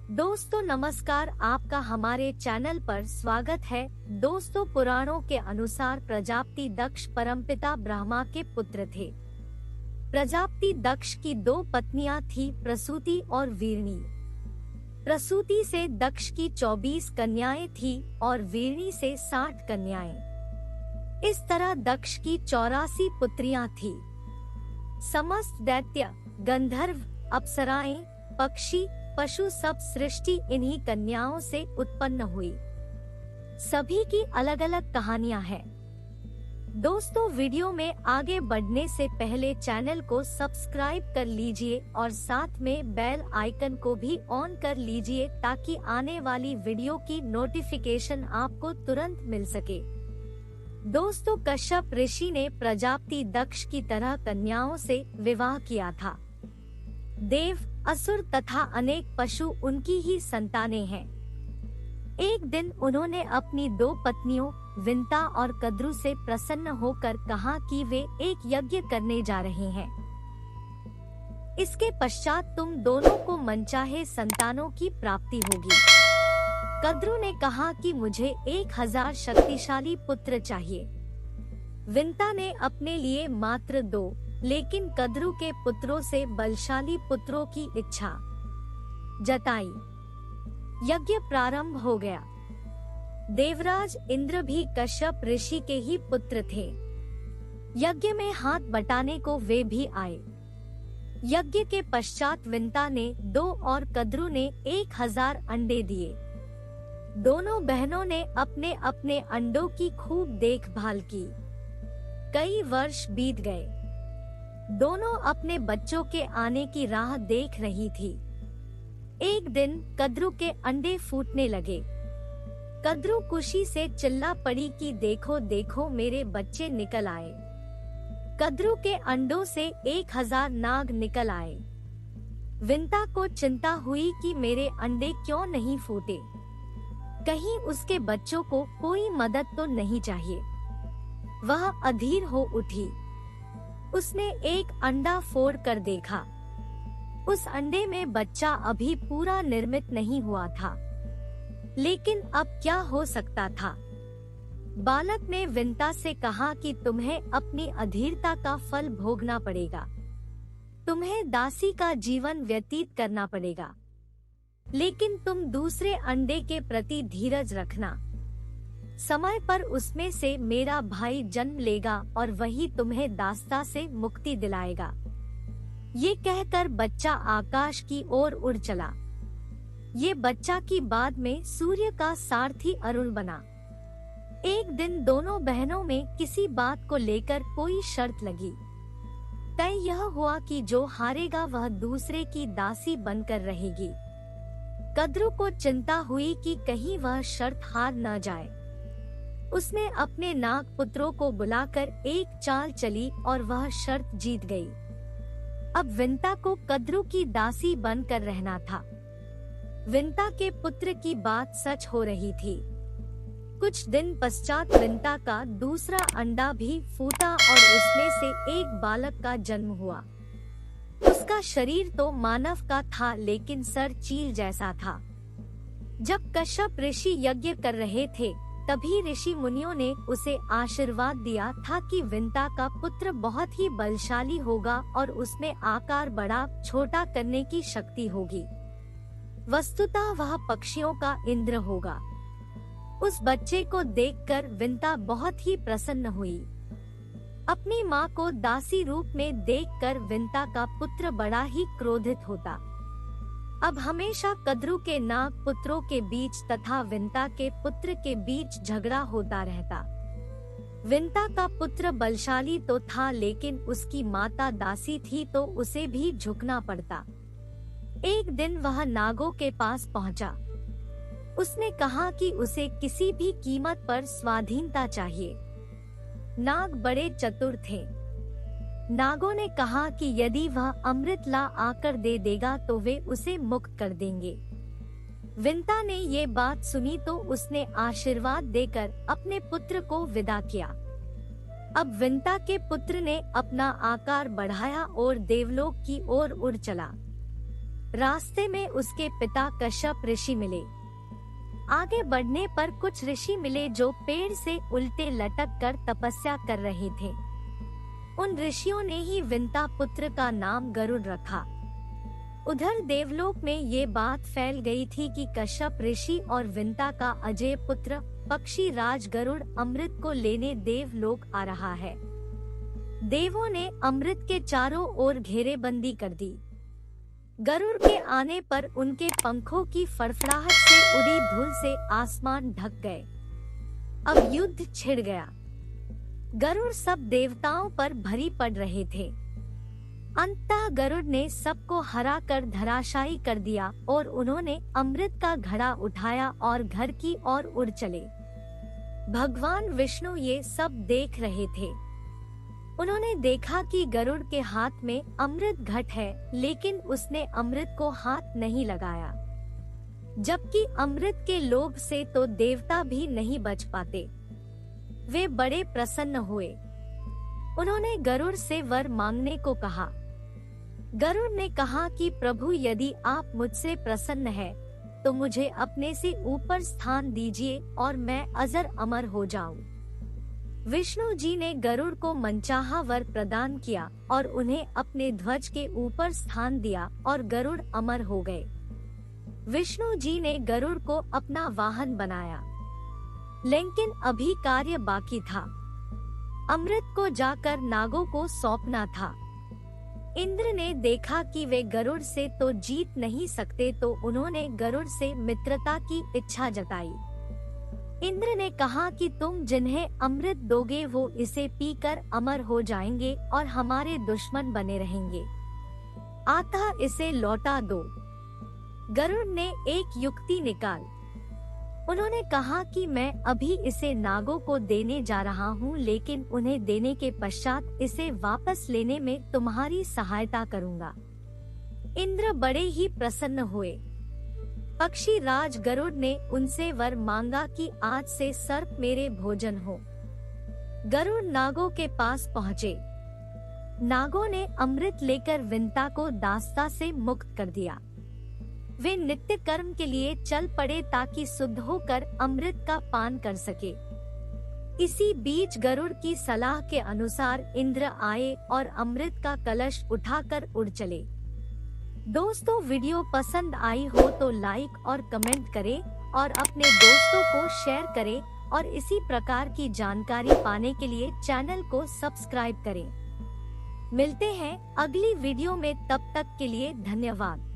दोस्तों नमस्कार, आपका हमारे चैनल पर स्वागत है। दोस्तों पुराणों के अनुसार प्रजापति दक्ष परमपिता ब्रह्मा के पुत्र थे। प्रजापति दक्ष की दो पत्नियां थी, प्रसूति और वीरणी। प्रसूति से दक्ष की 24 कन्याएं थी और वीरणी से 60 कन्याएं। इस तरह दक्ष की 84 पुत्रियां थी। समस्त दैत्य, गंधर्व, अप्सराएं, पक्षी, पशु सब सृष्टि इन्हीं कन्याओं से उत्पन्न हुई। सभी की अलग अलग कहानियां हैं। दोस्तों वीडियो में आगे बढ़ने से पहले चैनल को सब्सक्राइब कर लीजिए और साथ में बेल आइकन को भी ऑन कर लीजिए ताकि आने वाली वीडियो की नोटिफिकेशन आपको तुरंत मिल सके। दोस्तों कश्यप ऋषि ने प्रजापति दक्ष की तरह कन्याओं से विवाह किया था। देव, असुर तथा अनेक पशु उनकी ही संतानें हैं। एक दिन उन्होंने अपनी दो पत्नियों विंता और कद्रु से प्रसन्न होकर कहा कि वे एक यज्ञ करने जा रहे हैं। इसके पश्चात तुम दोनों को मनचाहे संतानों की प्राप्ति होगी। कद्रु ने कहा कि मुझे 1000 शक्तिशाली पुत्र चाहिए। विंता ने अपने लिए मात्र 2, लेकिन कद्रु के पुत्रों से बलशाली पुत्रों की इच्छा जताई। यज्ञ प्रारंभ हो गया। देवराज इंद्र भी कश्यप ऋषि के ही पुत्र थे। यज्ञ में हाथ बटाने को वे भी आए। यज्ञ के पश्चात विंता ने 2 और कद्रु ने 1000 अंडे दिए। दोनों बहनों ने अपने अपने अंडों की खूब देखभाल की। कई वर्ष बीत गए। दोनों अपने बच्चों के आने की राह देख रही थी। एक दिन कद्रु के अंडे फूटने लगे। कद्रु खुशी से चिल्ला पड़ी कि देखो देखो मेरे बच्चे निकल आए। कद्रु के अंडों से 1000 नाग निकल आए। विंता को चिंता हुई कि मेरे अंडे क्यों नहीं फूटे, कहीं उसके बच्चों को कोई मदद तो नहीं चाहिए। वह अधीर हो उठी। उसने एक अंडा फोड़ कर देखा। उस अंडे में बच्चा अभी पूरा निर्मित नहीं हुआ था। लेकिन अब क्या हो सकता था? बालक ने विंता से कहा कि तुम्हें अपनी अधीरता का फल भोगना पड़ेगा। तुम्हें दासी का जीवन व्यतीत करना पड़ेगा। लेकिन तुम दूसरे अंडे के प्रति धीरज रखना। समय पर उसमें से मेरा भाई जन्म लेगा और वही तुम्हें दासता से मुक्ति दिलाएगा। ये कहकर बच्चा आकाश की ओर उड़ चला। ये बच्चा की बाद में सूर्य का सारथी अरुण बना। एक दिन दोनों बहनों में किसी बात को लेकर कोई शर्त लगी। तय यह हुआ कि जो हारेगा वह दूसरे की दासी बनकर रहेगी। कद्रु को चिंता हुई कि कहीं वह शर्त हार न जाए। उसने अपने नाग पुत्रों को बुलाकर एक चाल चली और वह शर्त जीत गई। अब विंता को कद्रु की दासी बनकर रहना था। विंता के पुत्र की बात सच हो रही थी। कुछ दिन पश्चात विंता का दूसरा अंडा भी फूटा और उसमें से एक बालक का जन्म हुआ। उसका शरीर तो मानव का था लेकिन सर चील जैसा था। जब कश्यप ऋषि यज्ञ कर रहे थे तभी ऋषि मुनियों ने उसे आशीर्वाद दिया था कि विंता का पुत्र बहुत ही बलशाली होगा और उसमें आकार बड़ा छोटा करने की शक्ति होगी। वस्तुतः वह पक्षियों का इंद्र होगा। उस बच्चे को देखकर विंता बहुत ही प्रसन्न हुई। अपनी माँ को दासी रूप में देखकर विंता का पुत्र बड़ा ही क्रोधित होता। अब हमेशा कद्रु के नाग पुत्रों के बीच तथा विंता के पुत्र के बीच झगड़ा होता रहता। विंता का पुत्र बलशाली तो था लेकिन उसकी माता दासी थी तो उसे भी झुकना पड़ता। एक दिन वह नागों के पास पहुंचा। उसने कहा कि उसे किसी भी कीमत पर स्वाधीनता चाहिए। नाग बड़े चतुर थे। नागों ने कहा कि यदि वह अमृत ला आकर दे देगा तो वे उसे मुक्त कर देंगे। विंता ने ये बात सुनी तो उसने आशीर्वाद देकर अपने पुत्र को विदा किया। अब विंता के पुत्र ने अपना आकार बढ़ाया और देवलोक की ओर उड़ चला। रास्ते में उसके पिता कश्यप ऋषि मिले। आगे बढ़ने पर कुछ ऋषि मिले जो पेड़ से उल्टे लटक कर तपस्या कर रहे थे। उन ऋषियों ने ही विंता पुत्र का नाम गरुड़ रखा। उधर देवलोक में ये बात फैल गई थी कि कश्यप ऋषि और विंता का अजय पुत्र पक्षी राज गरुड़ अमृत को लेने देवलोक आ रहा है। देवों ने अमृत के चारों ओर घेरेबंदी कर दी। गरुड़ के आने पर उनके पंखों की फड़फड़ाहट से उड़ी धूल से आसमान ढक गए। अब युद्ध छिड़ गया। गरुड़ सब देवताओं पर भरी पड़ रहे थे। अंततः गरुड़ ने सबको हरा कर धराशायी कर दिया और उन्होंने अमृत का घड़ा उठाया और घर की ओर उड़ चले। भगवान विष्णु ये सब देख रहे थे। उन्होंने देखा कि गरुड़ के हाथ में अमृत घट है, लेकिन उसने अमृत को हाथ नहीं लगाया। जबकि अमृत के लोभ से तो देवता भी नहीं बच पाते। वे बड़े प्रसन्न हुए। उन्होंने गरुड़ से वर मांगने को कहा। गरुड़ ने कहा कि प्रभु, यदि आप मुझसे प्रसन्न हैं, तो मुझे अपने से ऊपर स्थान दीजिए और मैं अजर अमर हो जाऊं। विष्णु जी ने गरुड़ को मनचाहा वर प्रदान किया और उन्हें अपने ध्वज के ऊपर स्थान दिया और गरुड़ अमर हो गए। विष्णु जी ने गरुड़ को अपना वाहन बनाया, लेकिन अभी कार्य बाकी था। अमृत को जाकर नागों को सौंपना था। इंद्र ने देखा कि वे गरुड़ से तो जीत नहीं सकते, तो उन्होंने गरुड़ से मित्रता की इच्छा जताई। इंद्र ने कहा कि तुम जिन्हें अमृत दोगे वो इसे पीकर अमर हो जाएंगे और हमारे दुश्मन बने रहेंगे, अतः इसे लौटा दो। गरुड़ ने एक युक्ति निकाल। उन्होंने कहा कि मैं अभी इसे नागों को देने जा रहा हूँ, लेकिन उन्हें देने के पश्चात इसे वापस लेने में तुम्हारी सहायता करूँगा। इंद्र बड़े ही प्रसन्न हुए। पक्षी राज गरुड़ ने उनसे वर मांगा कि आज से सर्प मेरे भोजन हो। गरुड़ नागों के पास पहुँचे। नागों ने अमृत लेकर विंता को दास्ता से मुक्त कर दिया। वे नित्य कर्म के लिए चल पड़े ताकि शुद्ध होकर अमृत का पान कर सके। इसी बीच गरुड़ की सलाह के अनुसार इंद्र आए और अमृत का कलश उठाकर उड़ चले। दोस्तों, वीडियो पसंद आई हो तो लाइक और कमेंट करें और अपने दोस्तों को शेयर करें और इसी प्रकार की जानकारी पाने के लिए चैनल को सब्सक्राइब करें। मिलते हैं अगली वीडियो में, तब तक के लिए धन्यवाद।